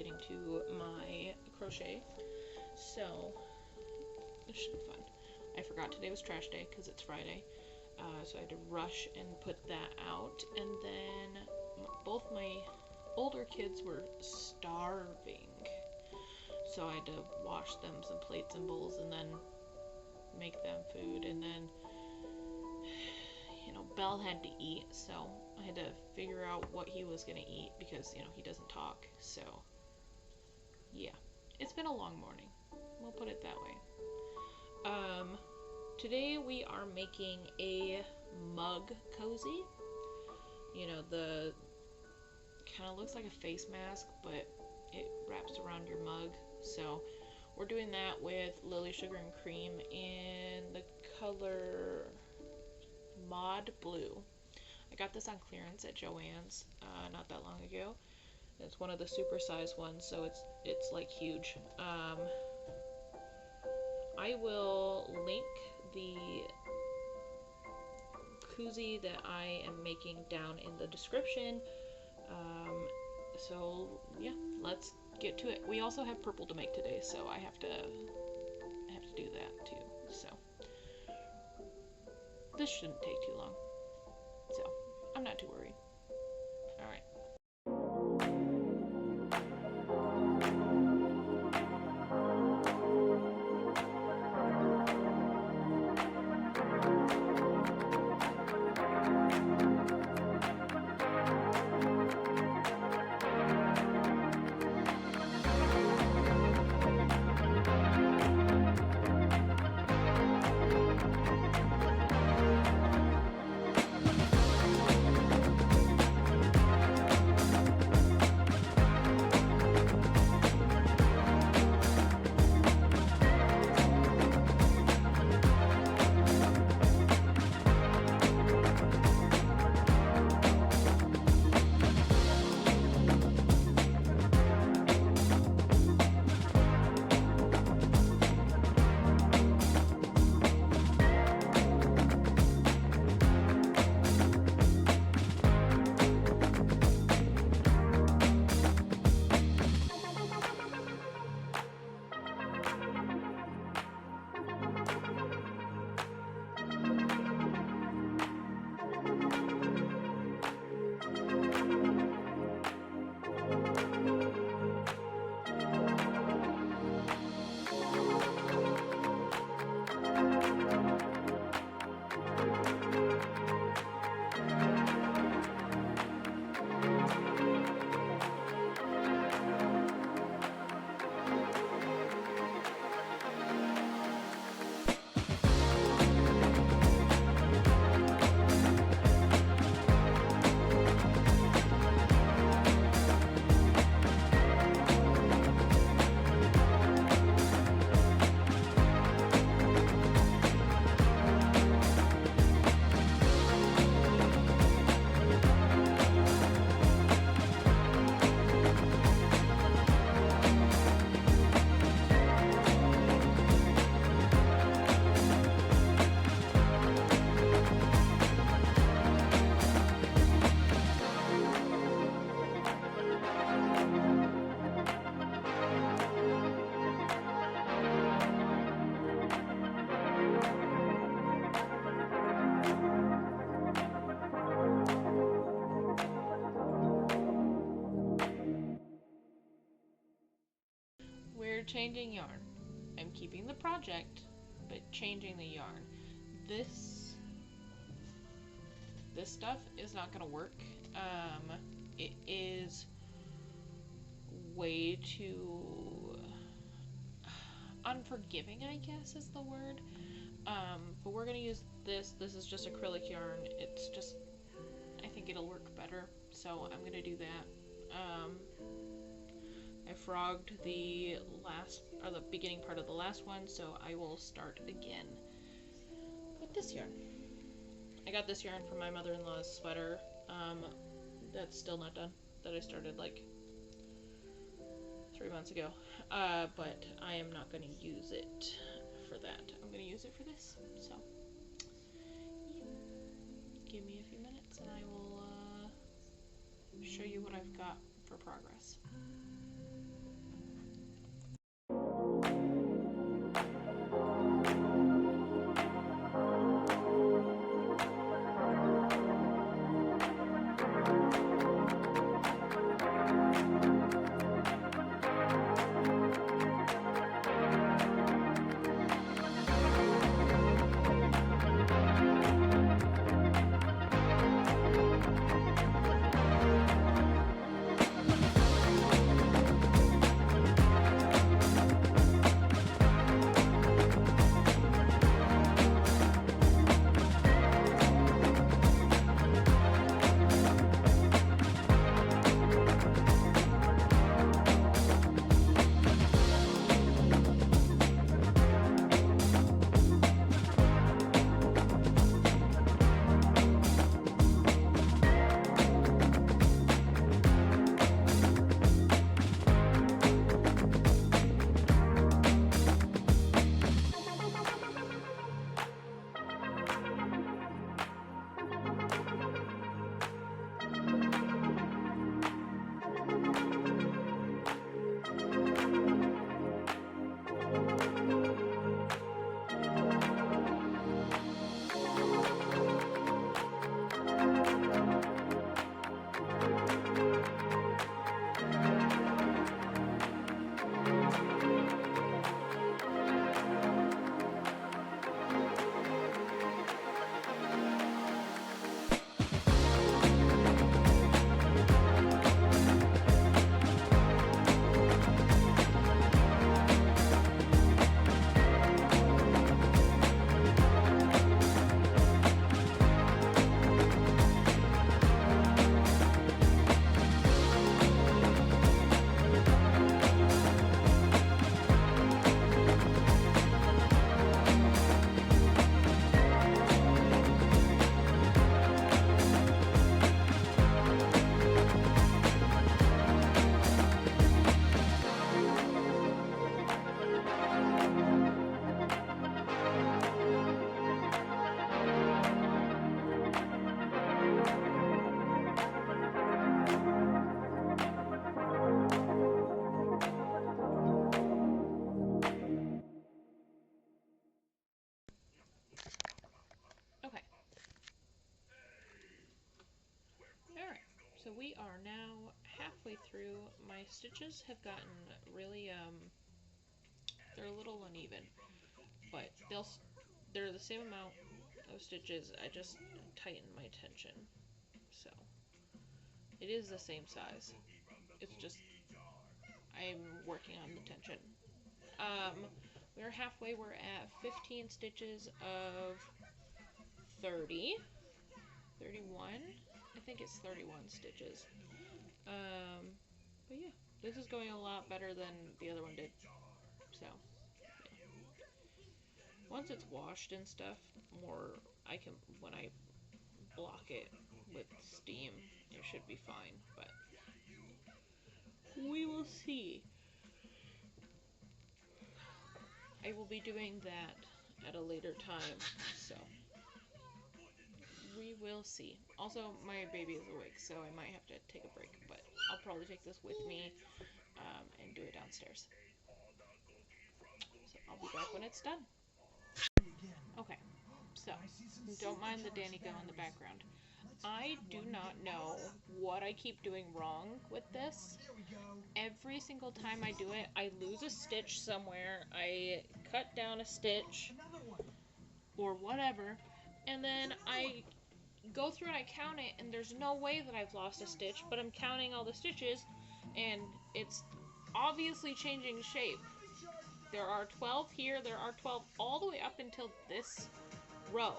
getting to my crochet. So this should be fun. I forgot today was trash day because it's Friday. So I had to rush and put that out. And then both my older kids were starving. So I had to wash them some plates and bowls and then make them food. And then, you know, Belle had to eat. So I had to figure out what he was going to eat because, you know, he doesn't talk. So, yeah. It's been a long morning. We'll put it that way. Today we are making a mug cozy. You know, the kind of looks like a face mask, but it wraps around your mug. So we're doing that with Lily Sugar and Cream in the color Mod Blue. I got this on clearance at Joann's not that long ago. It's one of the super size ones, so it's like huge. I will link the koozie that I am making down in the description. So yeah, let's get to it. We also have purple to make today, so I have to do that too. So this shouldn't take too long. So I'm not too worried. All right. Changing yarn. I'm keeping the project, but changing the yarn. This stuff is not gonna work. It is way too unforgiving, I guess is the word. But we're gonna use this. This is just acrylic yarn. It's just, I think it'll work better. So I'm gonna do that. I frogged the beginning part of the last one, so I will start again with this yarn. I got this yarn from my mother-in-law's sweater. That's still not done. That I started like 3 months ago. But I am not going to use it for that. I'm going to use it for this. So, yeah. Give me a few minutes and I will show you what I've got for progress. So we are now halfway through. My stitches have gotten really, they're a little uneven, but they're the same amount of stitches. I just tightened my tension, so it is the same size. It's just I'm working on the tension. We're halfway. We're at 15 stitches of 30. 31? I think it's 31 stitches. But yeah, this is going a lot better than the other one did. So, yeah. Once it's washed and stuff, when I block it with steam, it should be fine, but we will see. I will be doing that at a later time, so we will see. Also, my baby is awake, so I might have to take a break, but I'll probably take this with me and do it downstairs. So I'll be back when it's done. Okay, so don't mind the Danny Go in the background. I do not know what I keep doing wrong with this. Every single time I do it, I lose a stitch somewhere, I cut down a stitch, or whatever, and then I go through and I count it, and there's no way that I've lost a stitch, but I'm counting all the stitches, and it's obviously changing shape. There are 12 here, there are 12 all the way up until this row.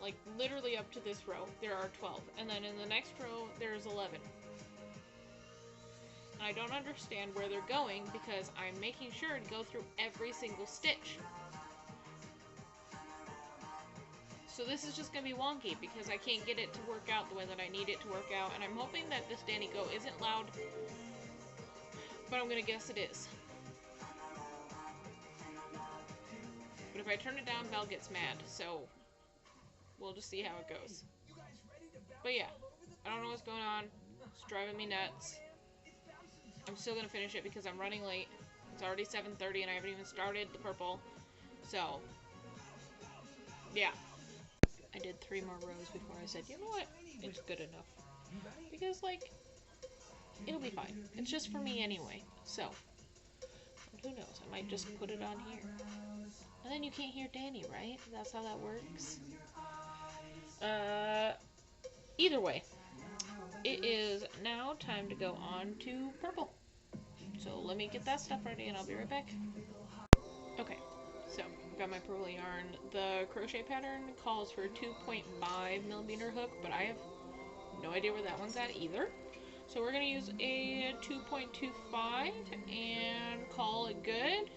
Like, literally up to this row, there are 12. And then in the next row, there's 11. And I don't understand where they're going because I'm making sure to go through every single stitch. So this is just going to be wonky because I can't get it to work out the way that I need it to work out. And I'm hoping that this Danny Go isn't loud, but I'm going to guess it is. But if I turn it down, Val gets mad, so we'll just see how it goes. But yeah, I don't know what's going on. It's driving me nuts. I'm still going to finish it because I'm running late. It's already 7:30 and I haven't even started the purple. So, yeah. I did 3 more rows before I said, you know what, it's good enough. Because, like, it'll be fine. It's just for me anyway. So, who knows, I might just put it on here. And then you can't hear Danny, right? That's how that works. Either way, it is now time to go on to purple. So let me get that stuff ready and I'll be right back. Okay, so I've got my purple yarn. The crochet pattern calls for a 2.5mm hook, but I have no idea where that one's at either. So we're going to use a 2.25 and call it good.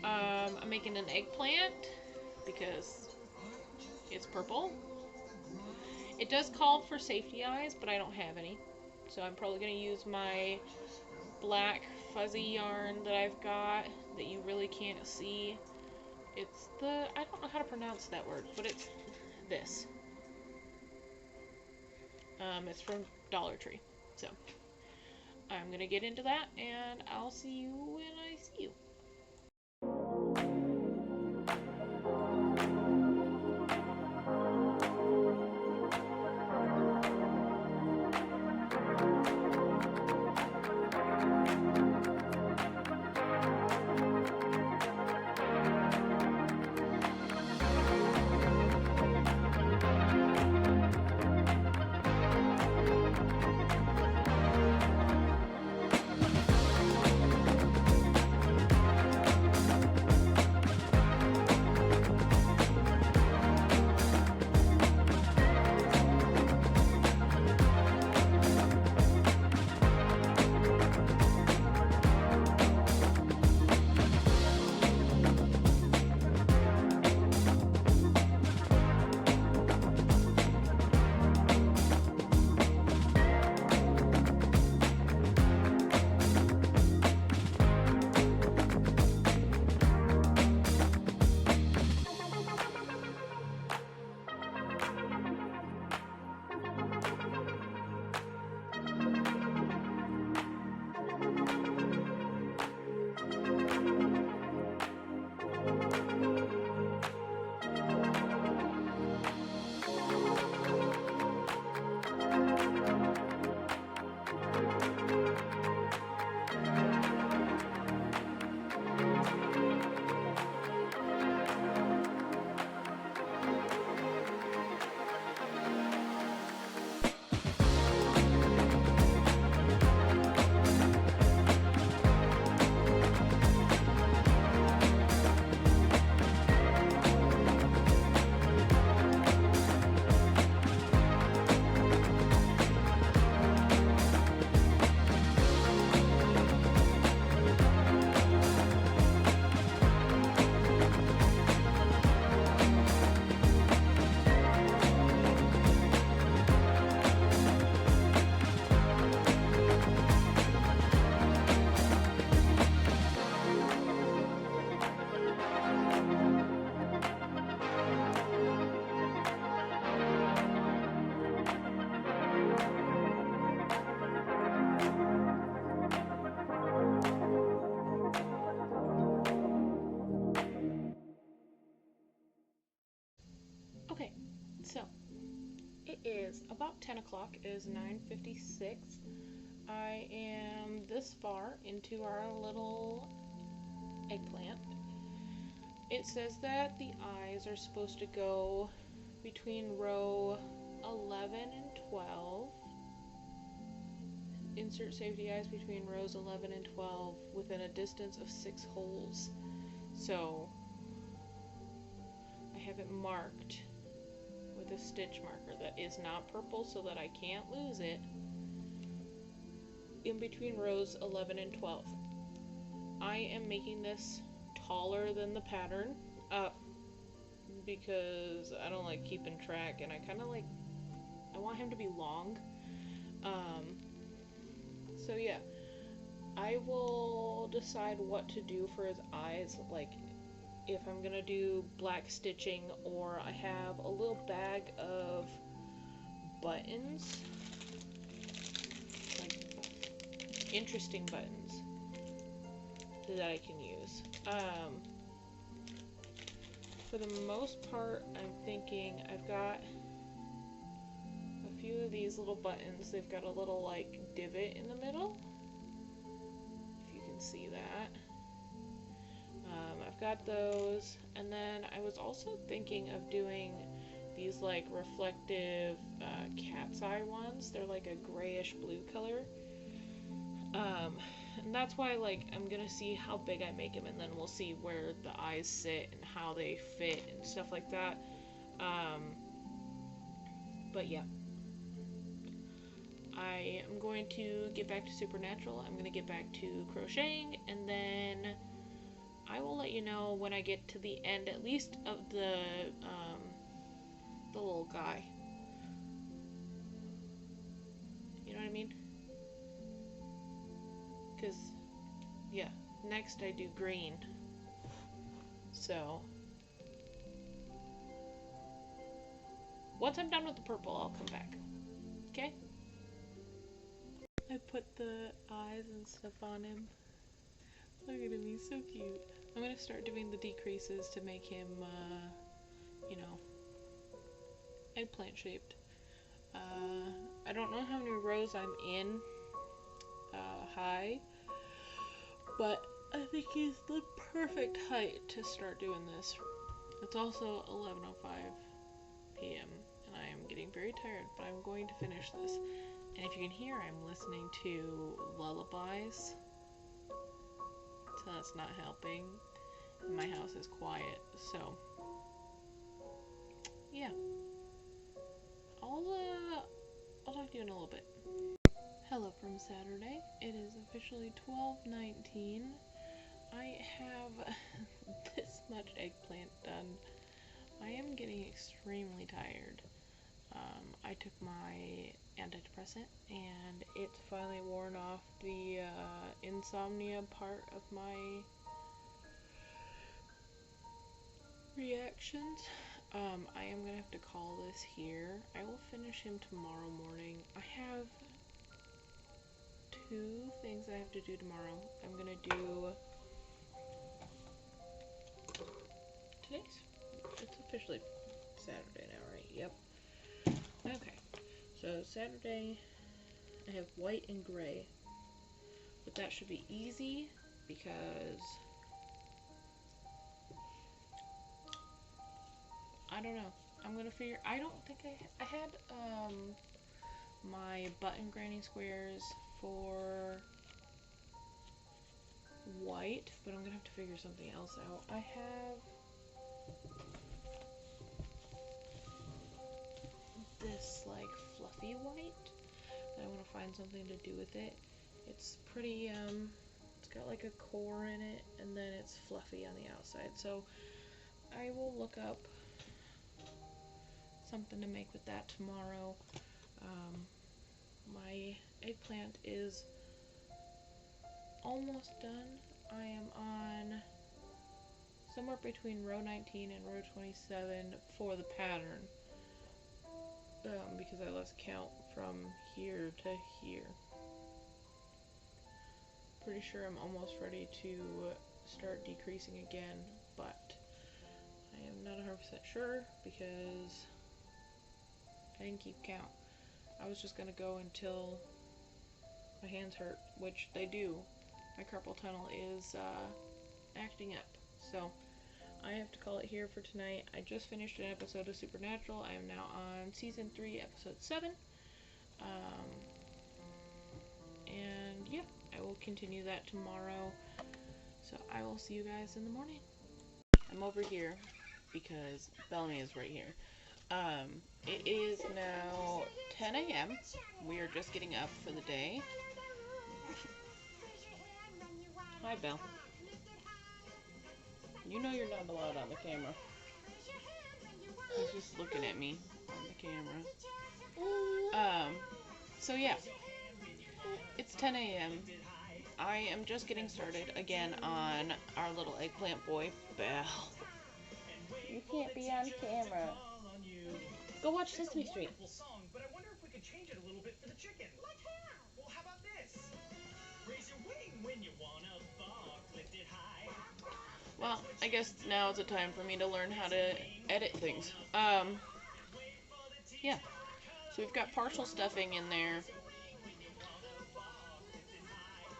I'm making an eggplant because it's purple. It does call for safety eyes, but I don't have any. So I'm probably going to use my black fuzzy yarn that I've got that you really can't see. It's I don't know how to pronounce that word, but it's this. It's from Dollar Tree. So I'm going to get into that and I'll see you when I see you. So, it is about 10 o'clock. It is 9:56. I am this far into our little eggplant. It says that the eyes are supposed to go between row 11 and 12. Insert safety eyes between rows 11 and 12 within a distance of 6 holes. So, I have it marked with a stitch marker that is not purple so that I can't lose it, in between rows 11 and 12. I am making this taller than the pattern because I don't like keeping track, and I want him to be long. So yeah, I will decide what to do for his eyes, like if I'm gonna do black stitching, or I have a little bag of buttons, like interesting buttons that I can use. For the most part, I'm thinking I've got a few of these little buttons. They've got a little like divot in the middle, if you can see that. I've got those, and then I was also thinking of doing these like reflective cat's eye ones. They're like a grayish blue color. And that's why, like, I'm gonna see how big I make them, and then we'll see where the eyes sit and how they fit and stuff like that. But yeah, I am going to get back to Supernatural. I'm gonna get back to crocheting, and then I will let you know when I get to the end, at least of the little guy. You know what I mean? Because, yeah, next I do green. So, once I'm done with the purple, I'll come back. Okay? I put the eyes and stuff on him. Look at him, he's so cute. I'm gonna start doing the decreases to make him, you know, eggplant shaped. I don't know how many rows I'm in high, but I think he's the perfect height to start doing this. It's also 11:05 p.m. and I am getting very tired, but I'm going to finish this. And if you can hear, I'm listening to lullabies, so that's not helping. My house is quiet, so yeah. I'll talk to you in a little bit. Hello from Saturday. It is officially 12:19. I have this much eggplant done. I am getting extremely tired. I took my antidepressant and it's finally worn off the insomnia part of my reactions. I am gonna have to call this here. I will finish him tomorrow morning. I have 2 things I have to do tomorrow. I'm gonna do it's officially Saturday now, right? Yep. Okay. So Saturday I have white and gray. But that should be easy because I don't know. I'm gonna figure. I don't think I had my button granny squares for white, but I'm gonna have to figure something else out. I have this like fluffy white, and I want to find something to do with it. It's pretty. It's got like a core in it, and then it's fluffy on the outside. So I will look up something to make with that tomorrow. My eggplant is almost done. I am on somewhere between row 19 and row 27 for the pattern, because I lost count from here to here. Pretty sure I'm almost ready to start decreasing again, but I am not 100% sure because I didn't keep count. I was just gonna go until my hands hurt, which they do. My carpal tunnel is acting up. So I have to call it here for tonight. I just finished an episode of Supernatural. I am now on season 3, episode 7. And yeah, I will continue that tomorrow. So I will see you guys in the morning. I'm over here because Bellamy is right here. It is now 10 a.m. We are just getting up for the day. Hi, Belle. You know you're not allowed on the camera. He's just looking at me on the camera. So yeah. It's 10 a.m. I am just getting started again on our little eggplant boy, Belle. You can't be on camera. Go watch Sesame Street. But I wonder if we could change it a little bit for the chicken. Like how? Well, how about this? Raise your wing when you wanna bark, lift it high. Well, I guess now is the time for me to learn how to edit things. Yeah. So we've got partial stuffing in there.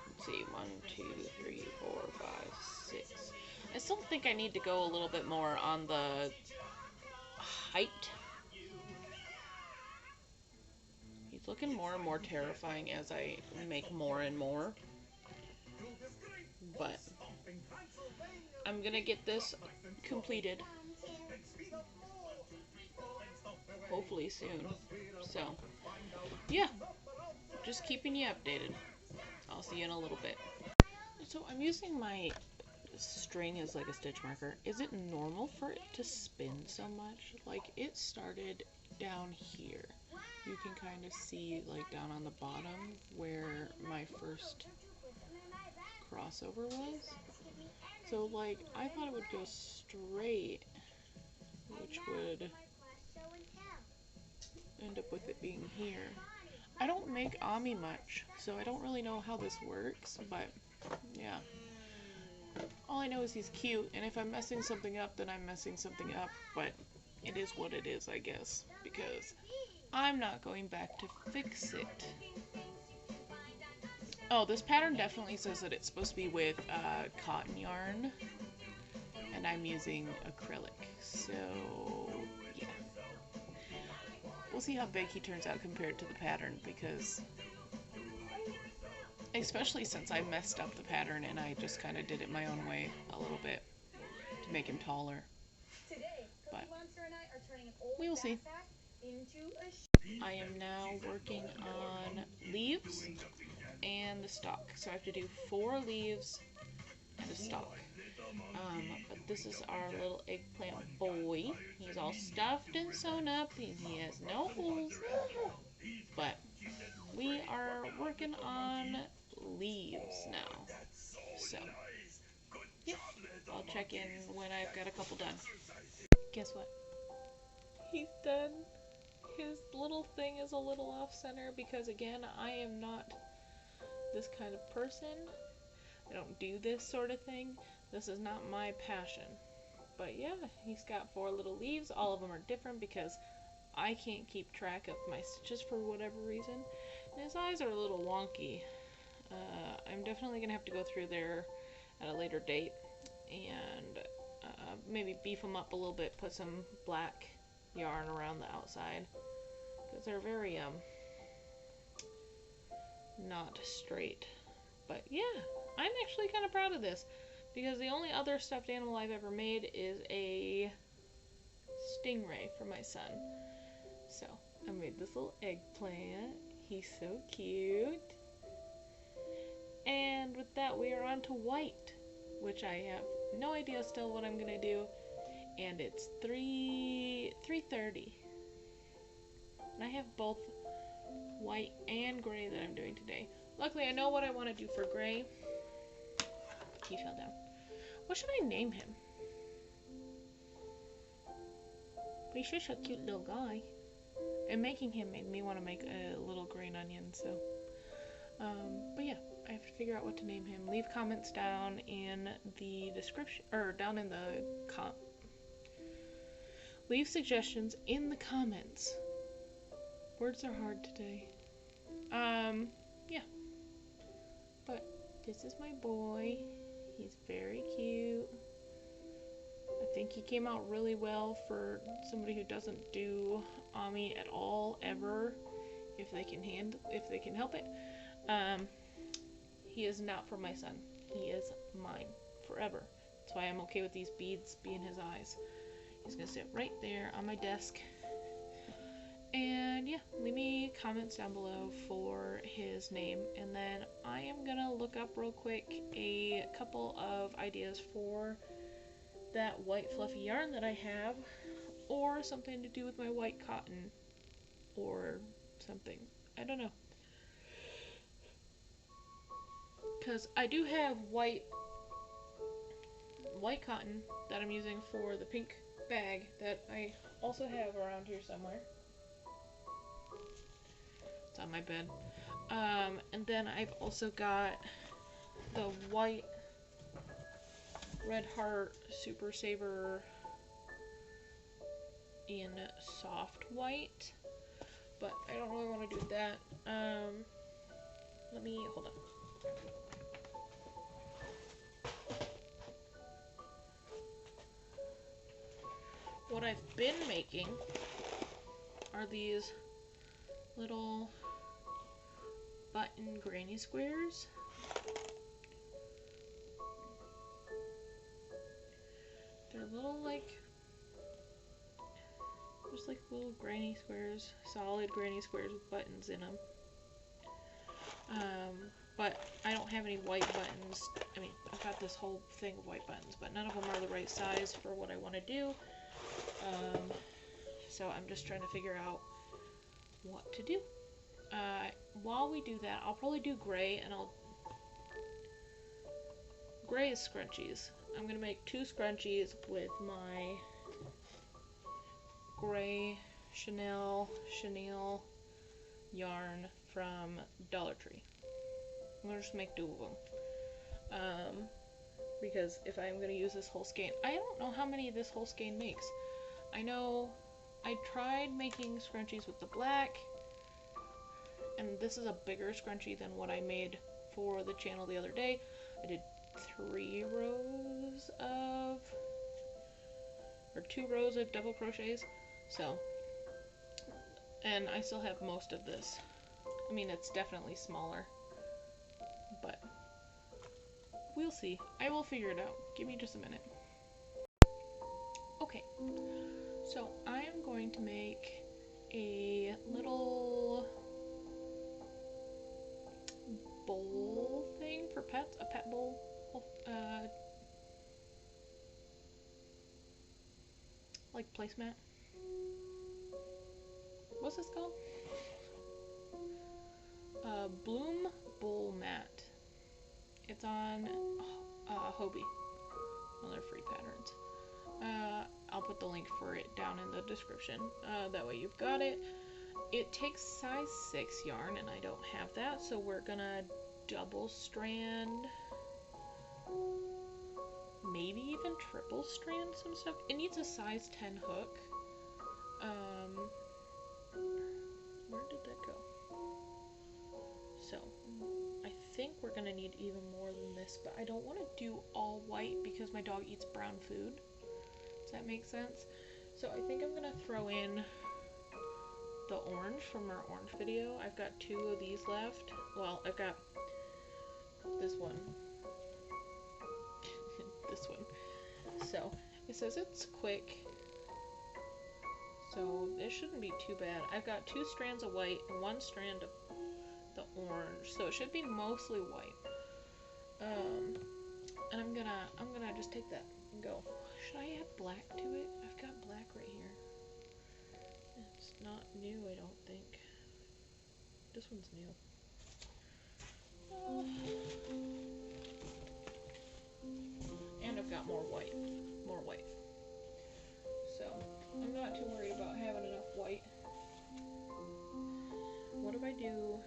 Let's see, 1, 2, 3, 4, 5, 6. I still think I need to go a little bit more on the height. He's looking more and more terrifying as I make more and more. But I'm gonna get this completed. Hopefully soon. So, yeah. Just keeping you updated. I'll see you in a little bit. So I'm using my string as like a stitch marker. Is it normal for it to spin so much? Like, it started down here. You can kind of see like down on the bottom where my first crossover was. So like, I thought it would go straight, which would end up with it being here. I don't make Ami much, so I don't really know how this works, but yeah. All I know is he's cute, and if I'm messing something up, then I'm messing something up, but it is what it is, I guess, because I'm not going back to fix it. Oh, this pattern definitely says that it's supposed to be with cotton yarn, and I'm using acrylic, so yeah. We'll see how big he turns out compared to the pattern, because especially since I messed up the pattern and I just kind of did it my own way a little bit to make him taller. But we will see. I am now working on leaves and the stalk. So I have to do 4 leaves and a stalk. But this is our little eggplant boy. He's all stuffed and sewn up and he has no holes. But we are working on leaves now. So, yeah, I'll check in when I've got a couple done. Guess what? He's done. His little thing is a little off center because, again, I am not this kind of person. I don't do this sort of thing. This is not my passion. But yeah, he's got 4 little leaves. All of them are different because I can't keep track of my stitches for whatever reason. And his eyes are a little wonky. I'm definitely going to have to go through there at a later date and maybe beef them up a little bit, put some black yarn around the outside, because they're very not straight. But yeah, I'm actually kind of proud of this, because the only other stuffed animal I've ever made is a stingray for my son. So I made this little eggplant. He's so cute. And with that, we are on to white, which I have no idea still what I'm gonna do. And it's 3:30, and I have both white and gray that I'm doing today. Luckily, I know what I want to do for gray. He fell down. What should I name him? He's just a cute little guy. And making him made me want to make a little green onion, so. But yeah, I have to figure out what to name him. Leave comments down in the description, or down in the leave suggestions in the comments Words are hard today. Yeah. But this is my boy. He's very cute. I think he came out really well for somebody who doesn't do Ami at all, ever, if they can help it. He is not for my son. He is mine forever. That's why I'm okay with these beads being his eyes. He's gonna sit right there on my desk. And yeah, leave me comments down below for his name, and then I am gonna look up real quick a couple of ideas for that white fluffy yarn that I have, or something to do with my white cotton, or something. I don't know. Because I do have white cotton that I'm using for the pink bag that I also have around here somewhere. It's on my bed. And then I've also got the white Red Heart Super Saver in soft white, but I don't really want to do that. Let me hold on. What I've been making are these little button granny squares. They're little, like, just like little granny squares, solid granny squares with buttons in them. But I don't have any white buttons. I mean, I've got this whole thing of white buttons, but none of them are the right size for what I want to do. So I'm just trying to figure out what to do. While we do that, I'll probably do gray, and gray is scrunchies. I'm gonna make 2 scrunchies with my gray Chanel yarn from Dollar Tree. I'm gonna just make 2 of them. Because if I'm gonna use this whole skein, I don't know how many this whole skein makes. I know I tried making scrunchies with the black, and this is a bigger scrunchie than what I made for the channel the other day. I did 2 rows of double crochets, so, and I still have most of this. I mean, it's definitely smaller, but we'll see. I will figure it out. Give me just a minute. Okay, so I am going to make a little bowl thing for pets, a pet bowl, like placemat. What's this called? Bloom Bowl Mat. It's on Hobie, one of their free patterns. I'll put the link for it down in the description. That way you've got it. It takes size 6 yarn, and I don't have that, so we're gonna double strand, maybe even triple strand some stuff. It needs a size 10 hook. Where did that go? So, I think we're gonna need even more than this, but I don't want to do all white because my dog eats brown food. Does that make sense? So I think I'm gonna throw in the orange from our orange video. I've got 2 of these left. Well, I've got this one. This one. So, it says it's quick. So, this shouldn't be too bad. I've got 2 strands of white and 1 strand of the orange. So, it should be mostly white. And I'm gonna just take that and go. Should I add black to it? I've got black right here. It's not new, I don't think. This one's new. And I've got more white. So, I'm not too worried about having enough white. What if I do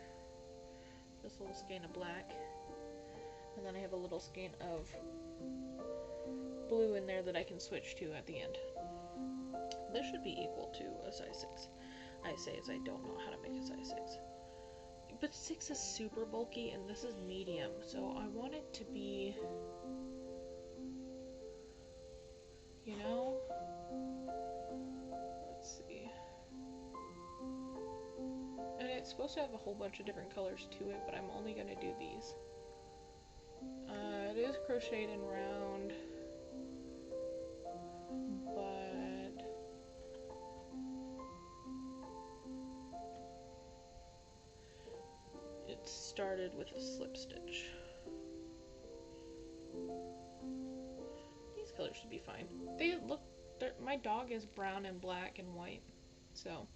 this little skein of black, and then I have a little skein of blue in there that I can switch to at the end. This should be equal to a size 6. I say is I don't know how to make a size 6. But 6 is super bulky and this is medium, so I want it to be, you know, let's see. And it's supposed to have a whole bunch of different colors to it, but I'm only going to do these. It is crocheted and round, but it started with a slip stitch. These colors should be fine. They look, my dog is brown and black and white, so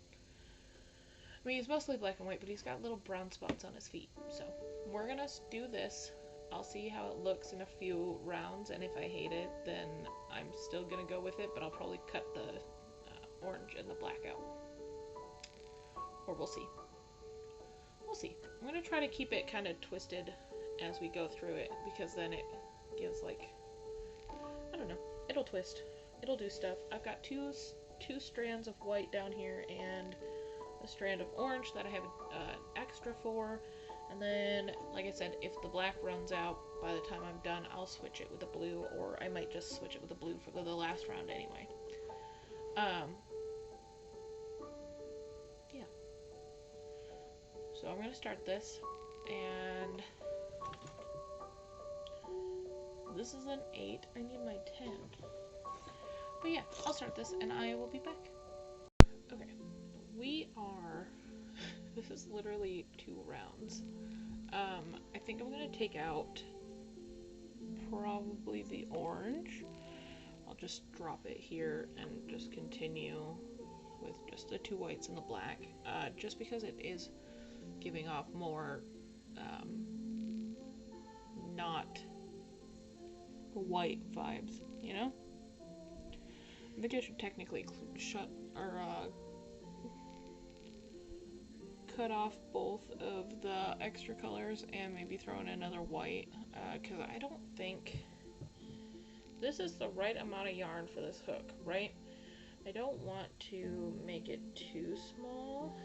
I mean, he's mostly black and white, but he's got little brown spots on his feet. So we're gonna do this. I'll see how it looks in a few rounds, and if I hate it, then I'm still gonna go with it, but I'll probably cut the orange and the black out. Or we'll see. We'll see. I'm gonna try to keep it kind of twisted as we go through it, because then it gives, like, I don't know, it'll twist. It'll do stuff. I've got two strands of white down here, and a strand of orange that I have extra for, and then, like I said, if the black runs out by the time I'm done, I'll switch it with the blue, or I might just switch it with the blue for the last round anyway. Yeah. So I'm gonna start this, and this is an 8. I need my 10. But yeah, I'll start this, and I will be back. Okay. We are, this is literally 2 rounds. I think I'm going to take out probably the orange. I'll just drop it here and just continue with just the 2 whites and the black, just because it is giving off more not white vibes, you know? I think I should technically cut off both of the extra colors and maybe throw in another white, because I don't think this is the right amount of yarn for this hook, right? I don't want to make it too small.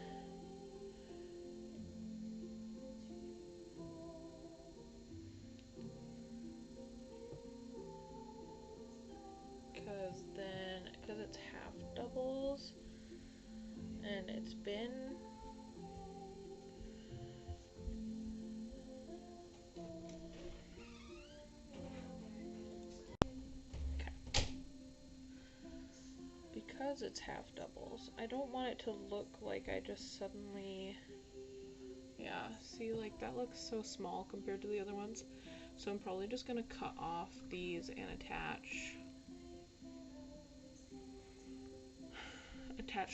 Because it's half doubles and it's been because it's half doubles, I don't want it to look like I just suddenly, yeah, see, like that looks so small compared to the other ones. So I'm probably just gonna cut off these and attach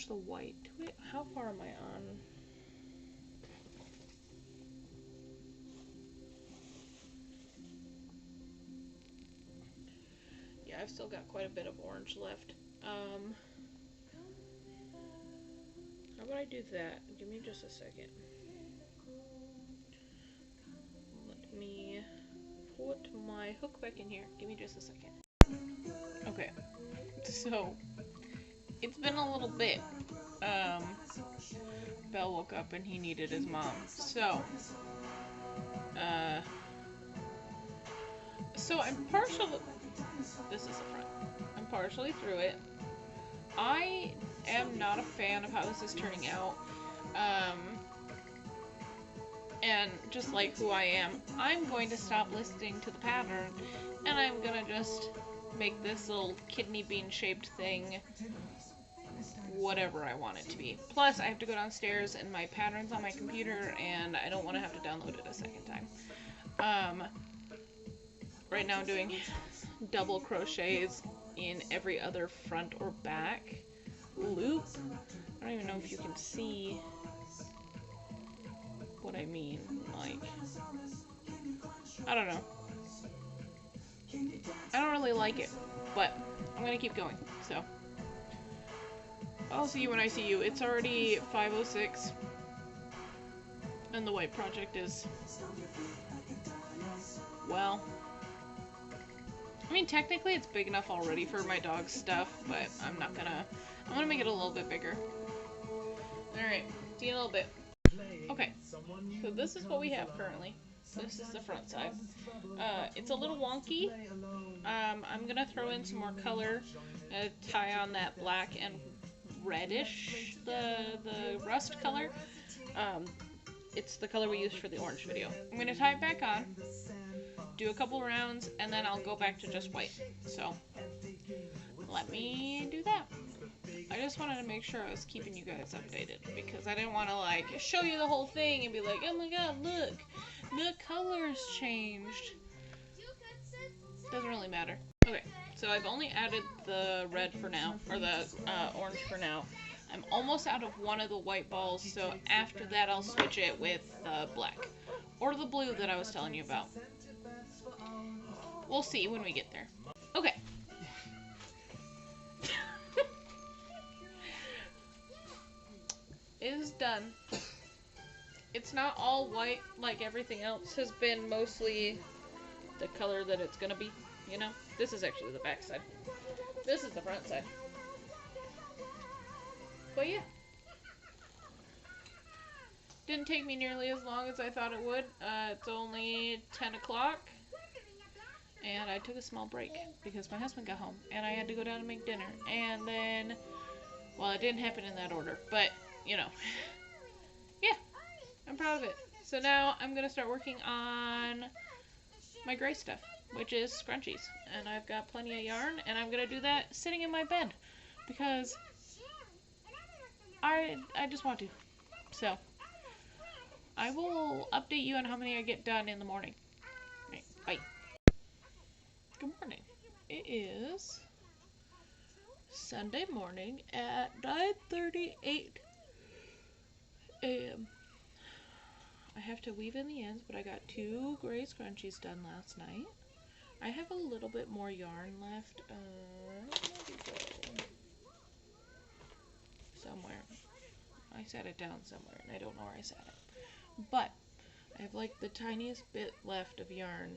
the white to it. How far am I on? Yeah, I've still got quite a bit of orange left. How about I do that? Give me just a second. Let me put my hook back in here. Give me just a second. Okay, so it's been a little bit. Belle woke up and he needed his mom. So I'm partially, this is the front. I'm partially through it. I am not a fan of how this is turning out. And just like who I am, I'm going to stop listening to the pattern, and I'm gonna just make this little kidney bean shaped thing whatever I want it to be. Plus, I have to go downstairs and my pattern's on my computer, and I don't want to have to download it a second time. Right now I'm doing double crochets in every other front or back loop. I don't even know if you can see what I mean. Like, I don't know. I don't really like it, but I'm gonna keep going, so I'll see you when I see you. It's already 5:06, and the white project is, well, I mean, technically it's big enough already for my dog's stuff, but I'm gonna make it a little bit bigger. Alright, see you in a little bit. Okay, so this is what we have currently. This is the front side. It's a little wonky. I'm gonna throw in some more color, tie on that black and reddish, the rust color. It's the color we used for the orange video. I'm gonna tie it back on, do a couple rounds, and then I'll go back to just white. So, let me do that. I just wanted to make sure I was keeping you guys updated, because I didn't want to, like, show you the whole thing and be like, oh my god, look, the color's changed. Doesn't really matter. Okay, so I've only added the red for now, or the orange for now. I'm almost out of one of the white balls, so after that I'll switch it with black. Or the blue that I was telling you about. We'll see when we get there. Okay. It is done. It's not all white like everything else has been, mostly the color that it's gonna be, you know? This is actually the back side. This is the front side. But yeah. Didn't take me nearly as long as I thought it would. It's only 10 o'clock. And I took a small break because my husband got home and I had to go down and make dinner. And then, well, it didn't happen in that order, but, you know. Yeah, I'm proud of it. So now I'm going to start working on my gray stuff, which is scrunchies. And I've got plenty of yarn, and I'm going to do that sitting in my bed because I just want to. So, I will update you on how many I get done in the morning. Right, bye. Good morning. It is Sunday morning at 9:38 a.m. I have to weave in the ends, but I got 2 gray scrunchies done last night. I have a little bit more yarn left. Where did it go? Somewhere. I set it down somewhere, and I don't know where I set it. But I have like the tiniest bit left of yarn.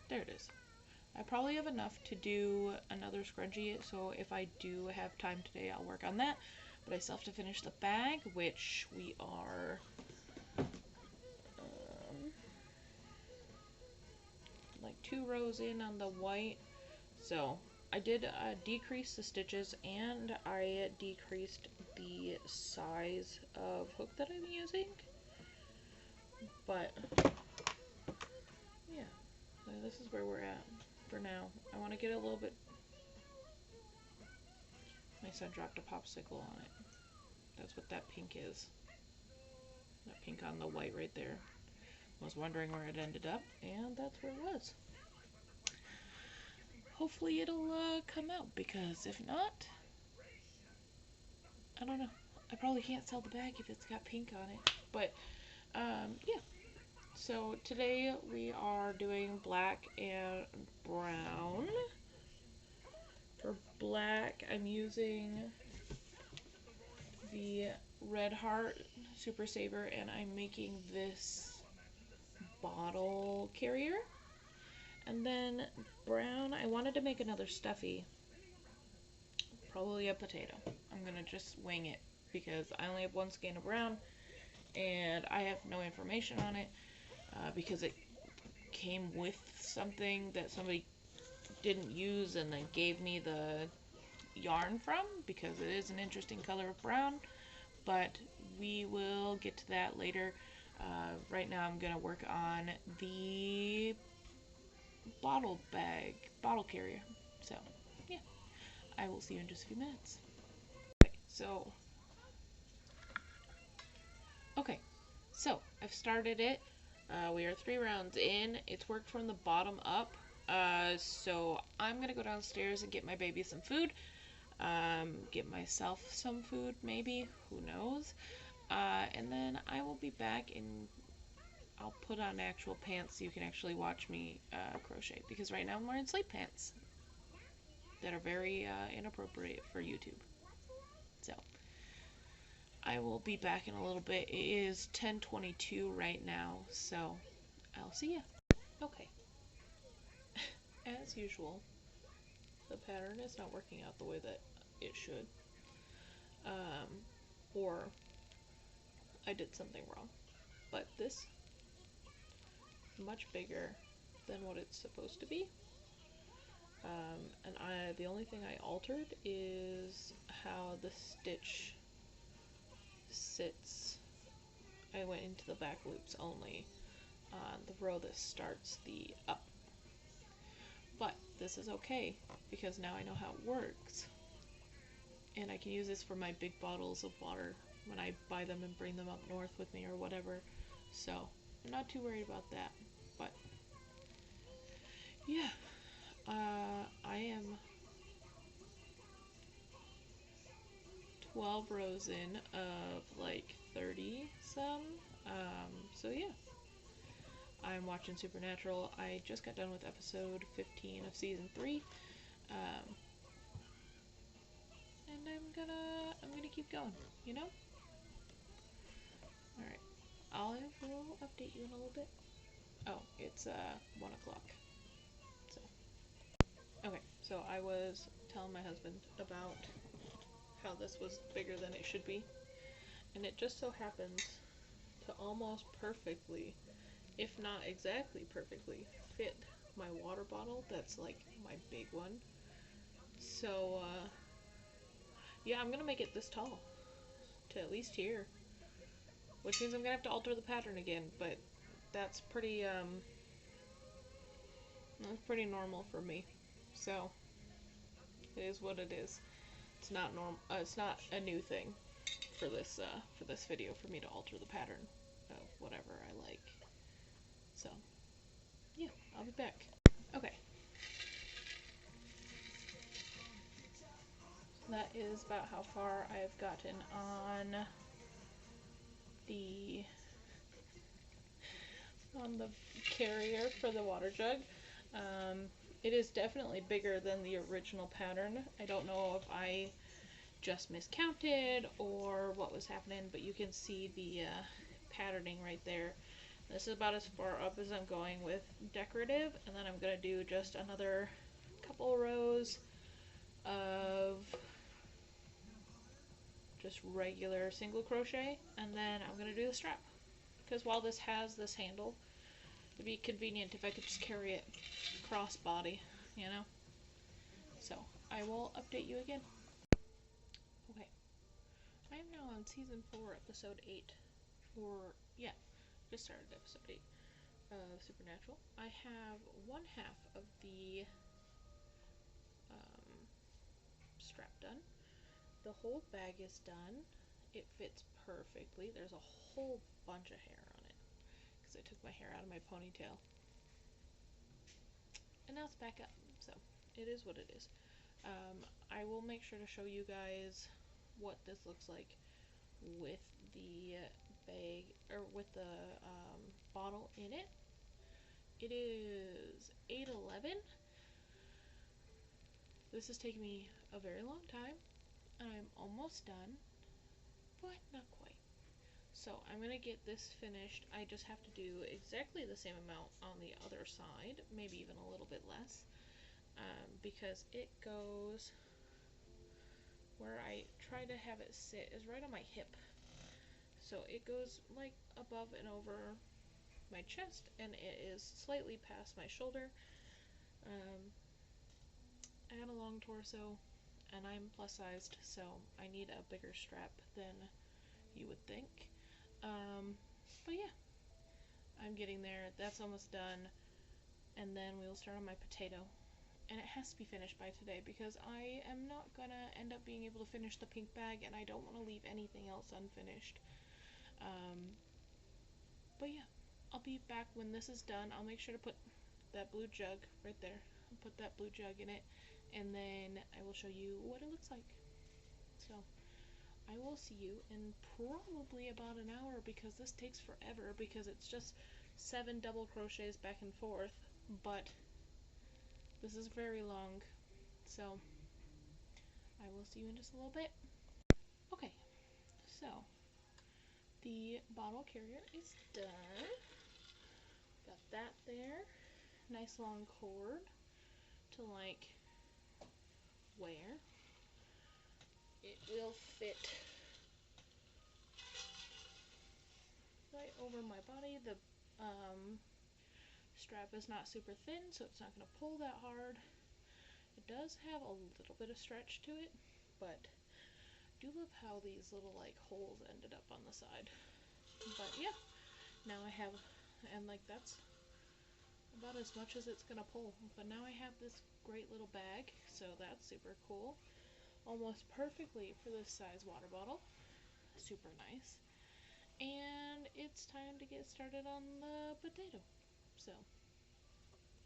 There it is. I probably have enough to do another scrunchie, so if I do have time today, I'll work on that. But I still have to finish the bag, which we are like 2 rows in on the white. So I did decrease the stitches, and I decreased the size of hook that I'm using. But yeah, so this is where we're at for now. I want to get a little bit. My son dropped a popsicle on it. That's what that pink is. That pink on the white right there. Was wondering where it ended up, and that's where it was. Hopefully it'll come out, because if not, I don't know. I probably can't sell the bag if it's got pink on it. But yeah. So today we are doing black and brown. For black, I'm using the Red Heart Super Saver, and I'm making this bottle carrier. And then brown, I wanted to make another stuffy. Probably a potato. I'm gonna just wing it because I only have 1 skein of brown and I have no information on it because it came with something that somebody didn't use and then gave me the yarn from, because it is an interesting color of brown, but we will get to that later. Right now I'm gonna work on the bottle carrier. So yeah, I will see you in just a few minutes. Okay, so I've started it. We are 3 rounds in. It's worked from the bottom up. So I'm gonna go downstairs and get my baby some food. Get myself some food, maybe. Who knows? And then I will be back, and I'll put on actual pants so you can actually watch me crochet. Because right now I'm wearing sleep pants that are very inappropriate for YouTube. So I will be back in a little bit. It is 10:22 right now, so I'll see ya. Okay. As usual, the pattern is not working out the way that it should. Or I did something wrong. But this, much bigger than what it's supposed to be. And the only thing I altered is how the stitch sits. I went into the back loops only on the row that starts the up. But this is okay, because now I know how it works. And I can use this for my big bottles of water when I buy them and bring them up north with me or whatever. So, I'm not too worried about that. But, yeah. I am 12 rows in of like 30 some. So yeah. I'm watching Supernatural. I just got done with episode 15 of season 3. And I'm gonna keep going, you know? Alright. I will update you in a little bit. Oh, it's 1 o'clock. So okay, so I was telling my husband about how this was bigger than it should be. And it just so happens to almost perfectly, if not exactly perfectly, fit my water bottle. That's like my big one. So, yeah, I'm gonna make it this tall to at least here, which means I'm gonna have to alter the pattern again, but that's pretty normal for me. So, it is what it is. It's not it's not a new thing for this video for me to alter the pattern of whatever I like. So, yeah, I'll be back. Okay. That is about how far I've gotten on the carrier for the water jug. It is definitely bigger than the original pattern. I don't know if I just miscounted or what was happening, but you can see the patterning right there. This is about as far up as I'm going with decorative, and then I'm going to do just another couple rows of just regular single crochet, and then I'm going to do the strap. Because while this has this handle, it'd be convenient if I could just carry it crossbody, you know? So, I will update you again. Okay. I am now on season 4, episode 8. Or, yeah, just started episode 8 of Supernatural. I have one half of the strap done. The whole bag is done. It fits perfectly. There's a whole bunch of hair on it because I took my hair out of my ponytail. And now it's back up, so it is what it is. I will make sure to show you guys what this looks like with the bag, or with the bottle in it. It is 8:11. This has taken me a very long time, and I'm almost done, but not quite. So I'm going to get this finished. I just have to do exactly the same amount on the other side, maybe even a little bit less, because it goes, where I try to have it sit is right on my hip. So it goes like above and over my chest, and it is slightly past my shoulder. I got a long torso, and I'm plus sized, so I need a bigger strap than you would think. But yeah, I'm getting there. That's almost done, and then we'll start on my potato. And it has to be finished by today because I am not gonna end up being able to finish the pink bag, and I don't want to leave anything else unfinished. But yeah, I'll be back when this is done. I'll make sure to put that blue jug right there. I'll put that blue jug in it, and then I will show you what it looks like. So, I will see you in probably about an hour because this takes forever because it's just 7 double crochets back and forth, but this is very long, so I will see you in just a little bit. Okay, so the bottle carrier is done. Got that there. Nice long cord to like wear. It will fit over my body. The strap is not super thin, so it's not going to pull that hard. It does have a little bit of stretch to it, but I do love how these little like holes ended up on the side. But yeah, now I have, and like that's about as much as it's gonna pull. But now I have this great little bag, so that's super cool. Almost perfectly for this size water bottle. Super nice. And it's time to get started on the potato. So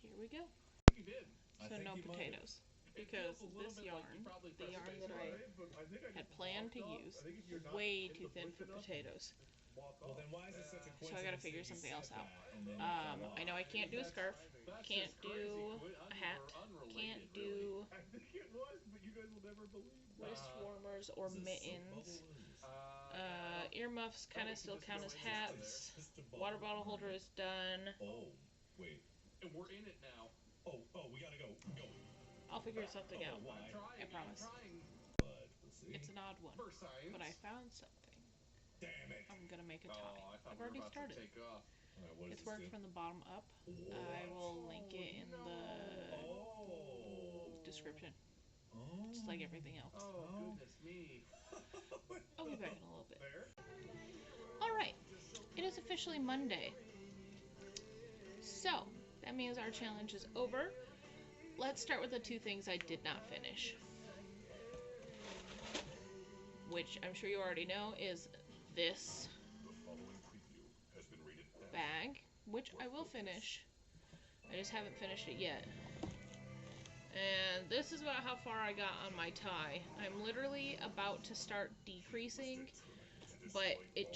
here we go. You did. So no potatoes. Because this yarn, the yarn that I had planned to use, way too thin for potatoes. Well, then why is it such a So I gotta figure something else out. I know I can't do a scarf, can't do a hat, can't do I think it was, but you guys will never believe wrist warmers or mittens. Earmuffs kind of still count as hats. Water bottle holder is done. Oh, wait. We're in it now. Oh, we gotta go. Go. I'll figure something out. Why? I promise. But we'll see. It's an odd one, but I found something. Damn it. I'm gonna make a tie. I've already started. It's worked from the bottom up. I will link it in the description. Just like everything else. Oh, goodness me. I'll be back in a little bit. Alright, it is officially Monday. So, that means our challenge is over. Let's start with the two things I did not finish. Which I'm sure you already know is this bag, which I will finish. I just haven't finished it yet. And this is about how far I got on my tie. I'm literally about to start decreasing, but it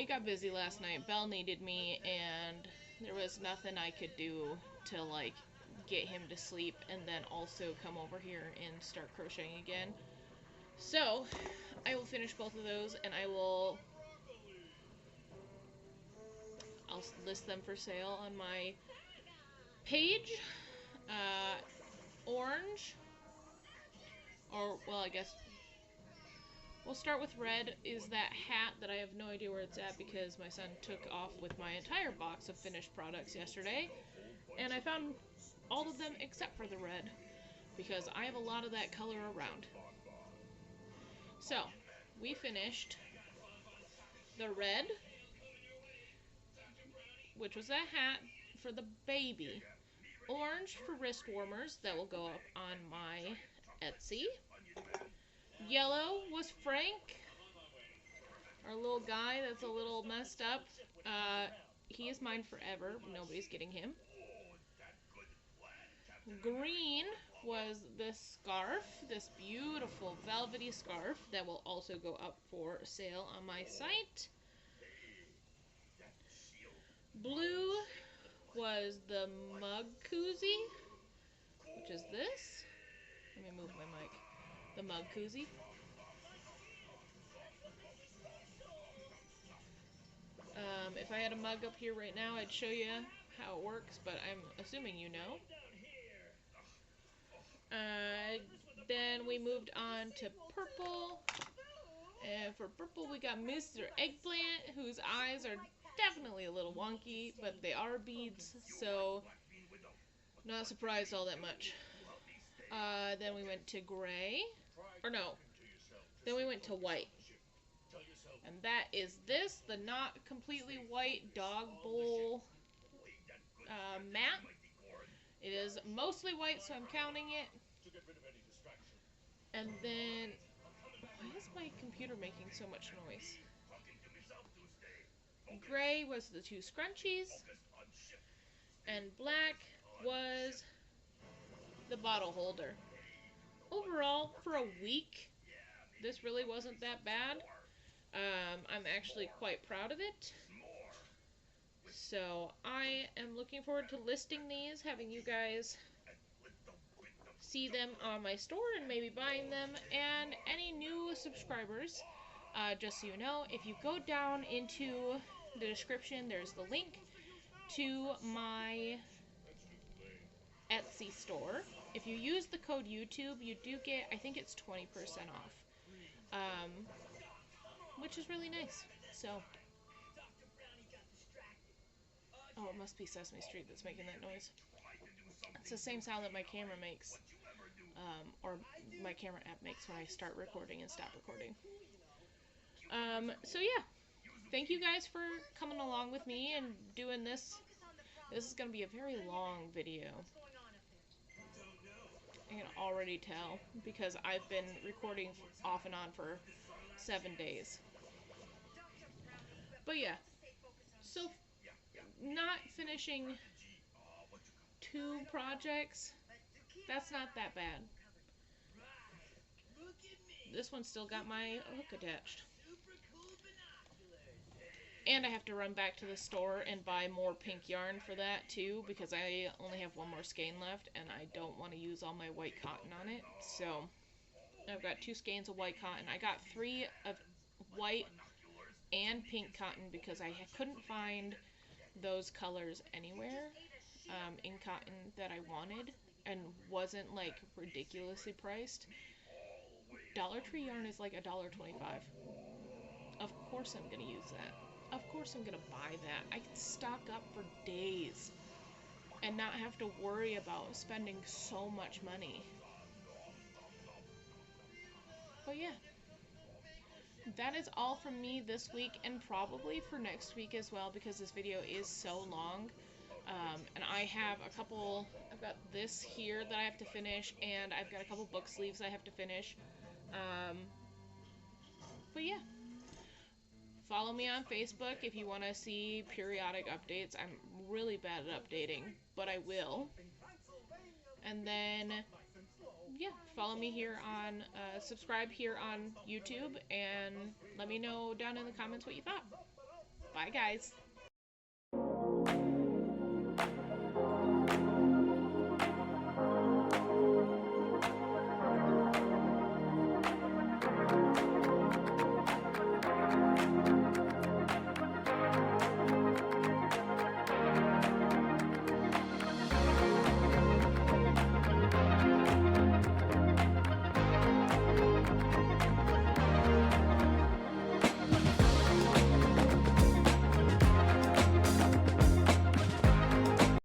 got busy last night. Belle needed me, and there was nothing I could do to like get him to sleep and then also come over here and start crocheting again. So I will finish both of those, and I'll list them for sale on my page. Orange, or well, I guess we'll start with red, is that hat that I have no idea where it's at because my son took off with my entire box of finished products yesterday, and I found all of them except for the red because I have a lot of that color around. So we finished the red, which was that hat for the baby. Orange for wrist warmers, that will go up on my Etsy. Yellow was Frank, our little guy that's a little messed up. He is mine forever. Nobody's getting him. Green was this scarf, this beautiful velvety scarf that will also go up for sale on my site. Blue was the mug koozie, which is this. Let me move my mic. The mug koozie. If I had a mug up here right now, I'd show you how it works, but I'm assuming you know. Then we moved on to purple. And for purple, we got Mr. Eggplant, whose eyes are definitely a little wonky, but they are beads, so not surprised all that much. Then we went to gray. Or no. Then we went to white. And that is this, the not completely white dog bowl mat. It is mostly white, so I'm counting it. And then, why is my computer making so much noise? Gray was the two scrunchies, and black was the bottle holder. Overall, for a week, this really wasn't that bad. I'm actually quite proud of it. So I am looking forward to listing these, having you guys see them on my store and maybe buying them. And any new subscribers, just so you know, if you go down into the description, there's the link to my Etsy store. If you use the code YouTube, you do get, I think it's 20% off, which is really nice. So, oh, it must be Sesame Street that's making that noise. It's the same sound that my camera makes, or my camera app makes when I start recording and stop recording. So yeah, thank you guys for coming along with me and doing this. This is going to be a very long video. I can already tell because I've been recording off and on for 7 days. But yeah, so not finishing 2 projects, that's not that bad. This one's still got my hook attached. And I have to run back to the store and buy more pink yarn for that too, because I only have 1 more skein left and I don't want to use all my white cotton on it. So I've got 2 skeins of white cotton. I got 3 of white and pink cotton because I couldn't find those colors anywhere in cotton that I wanted and wasn't like ridiculously priced. Dollar Tree yarn is like $1.25. Of course I'm gonna use that. Of course I'm gonna buy that. I can stock up for days and not have to worry about spending so much money. But yeah, that is all from me this week and probably for next week as well because this video is so long. And I have I've got this here that I have to finish and I've got a couple book sleeves I have to finish. But yeah, follow me on Facebook if you want to see periodic updates. I'm really bad at updating, but I will. And then, yeah, follow me here on, subscribe here on YouTube, and let me know down in the comments what you thought. Bye, guys.